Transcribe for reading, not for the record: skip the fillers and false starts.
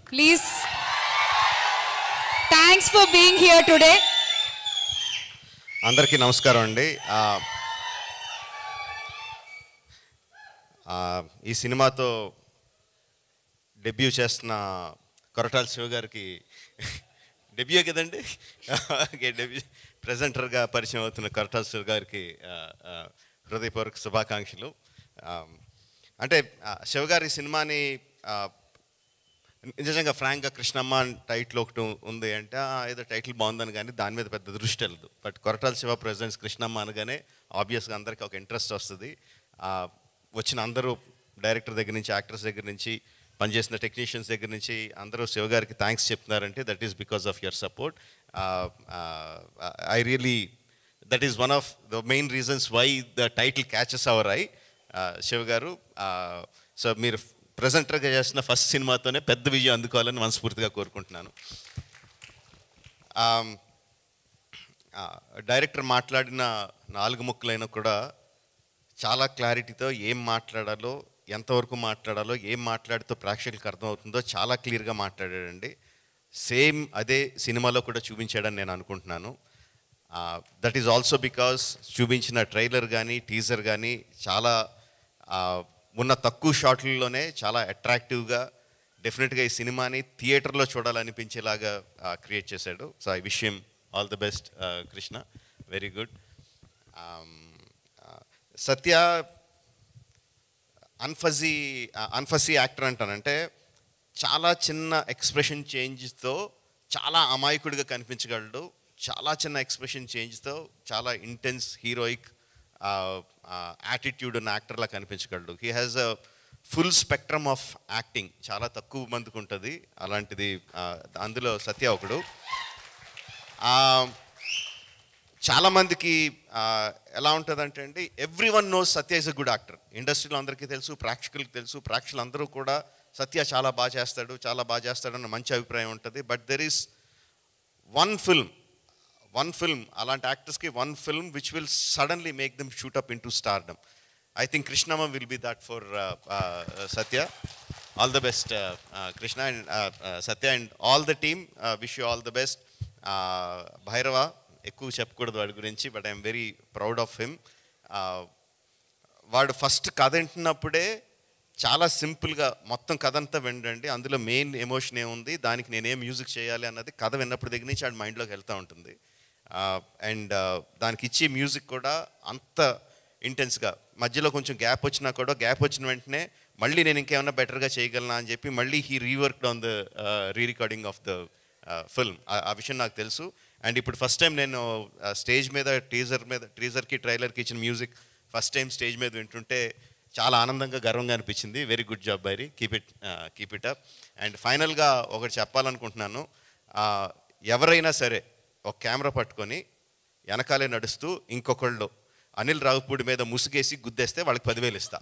Please. Thanks for being here today. అందరికీ నమస్కారం అండి. ఈ సినిమాతో డెబ్యూ చేస్తున్న కొరటాల శివ గారికి డెబ్యూ కదండి, డెబ్యూ ప్రెజెంటర్గా పరిచయం అవుతున్న కొరటాల శివ గారికి హృదయపూర్వక శుభాకాంక్షలు. అంటే శివగారి సినిమాని నిజంగా ఫ్రాంక్గా కృష్ణమ్మ టైటిల్ ఒకటి ఉంది అంటే ఏదో టైటిల్ బాగుందని కానీ దాని మీద పెద్ద దృష్టి వెళ్ళదు. బట్ కొరటాల శివ ప్రెజెంట్స్ కృష్ణమ్మ అనగానే ఆబ్వియస్గా అందరికీ ఒక ఇంట్రెస్ట్ వస్తుంది. వచ్చిన అందరూ డైరెక్టర్ దగ్గర నుంచి, యాక్టర్స్ దగ్గర నుంచి, పనిచేసిన టెక్నీషియన్స్ దగ్గర నుంచి అందరూ శివగారికి థ్యాంక్స్ చెప్తున్నారంటే that is because of your support. I really that is one of the main reasons why the title catches our eye. Shiva గారు, సో మీరు ప్రెజెంటర్గా చేసిన ఫస్ట్ సినిమాతోనే పెద్ద విజయం అందుకోవాలని మనస్ఫూర్తిగా కోరుకుంటున్నాను. డైరెక్టర్ మాట్లాడిన 4 ముక్కలైనా కూడా చాలా క్లారిటీతో ఏం మాట్లాడాలో, ఎంతవరకు మాట్లాడాలో, ఏం మాట్లాడితో ప్రేక్షకులకు అర్థమవుతుందో చాలా క్లియర్గా మాట్లాడాడండి. సేమ్ అదే సినిమాలో కూడా చూపించాడని నేను అనుకుంటున్నాను. దట్ ఈజ్ ఆల్సో బికాస్ చూపించిన ట్రైలర్ కానీ టీజర్ కానీ చాలా ఉన్న తక్కువ షాట్లలోనే చాలా అట్రాక్టివ్గా, డెఫినెట్గా ఈ సినిమాని థియేటర్లో చూడాలనిపించేలాగా క్రియేట్ చేశాడు. So I wish him all the best Krishna, very good. Satya అన్ఫజీ యాక్టర్ అంటానంటే చాలా చిన్న ఎక్స్ప్రెషన్ చేంజ్తో చాలా అమాయకుడిగా కనిపించగలడు. చాలా చిన్న ఎక్స్ప్రెషన్ చేంజ్తో చాలా ఇంటెన్స్ హీరోయిక్ యాటిట్యూడ్ ఉన్న యాక్టర్లా కనిపించగలడు. He has a full spectrum of acting, చాలా తక్కువ మందికి ఉంటుంది అలాంటిది. అందులో సత్య ఒకడు. చాలామందికి ఎలా ఉంటుందంటే అండి, every one knows Satya is a good actor. ఇండస్ట్రీలో అందరికీ తెలుసు, ప్రేక్షకులకు తెలుసు. ప్రేక్షకులు అందరూ కూడా సత్య చాలా బాగా చేస్తాడు అన్న మంచి అభిప్రాయం ఉంటుంది. But there is one film అలాంటి యాక్టర్స్కి one film which will suddenly make them shoot up into stardom. I think Krishnamma will be that for Satya. All the best Krishna and Satya and all the team. Wish you all the best. Bhairava ఎక్కువ చెప్పకూడదు వాడి గురించి, but I'm very proud of him. వాడు first కథ వింటున్నప్పుడే చాలా సింపుల్గా మొత్తం కథ అంతా వినండి, అందులో మెయిన్ ఎమోషన్ ఏముంది, దానికి నేనేం మ్యూజిక్ చేయాలి అన్నది కథ విన్నప్పుడు దగ్గర నుంచి వాడి మైండ్లోకి వెళ్తూ ఉంటుంది. అండ్ దానికి ఇచ్చే మ్యూజిక్ కూడా అంత ఇంటెన్స్గా, మధ్యలో కొంచెం గ్యాప్ వచ్చినా కూడా గ్యాప్ వచ్చిన వెంటనే మళ్ళీ నేను ఇంకేమన్నా బెటర్గా చేయగలనా అని చెప్పి మళ్ళీ he reworked on the rerecording of the film. ఆ విషయం నాకు తెలుసు. అండ్ ఇప్పుడు ఫస్ట్ టైం నేను స్టేజ్ మీద టీజర్కి ట్రైలర్కి ఇచ్చిన మ్యూజిక్ ఫస్ట్ టైం స్టేజ్ మీద వింటుంటే చాలా ఆనందంగా, గర్వంగా అనిపించింది. Very good job బైరీ, keep it up. And ఫైనల్గా ఒకటి చెప్పాలనుకుంటున్నాను. ఎవరైనా సరే ఒక కెమెరా పట్టుకొని వెనకాలే నడుస్తూ ఇంకొకళ్ళు అనిల్ రావుపూడి మీద ముసుగేసి గుద్దేస్తే వాళ్ళకి 10,000 ఇస్తా.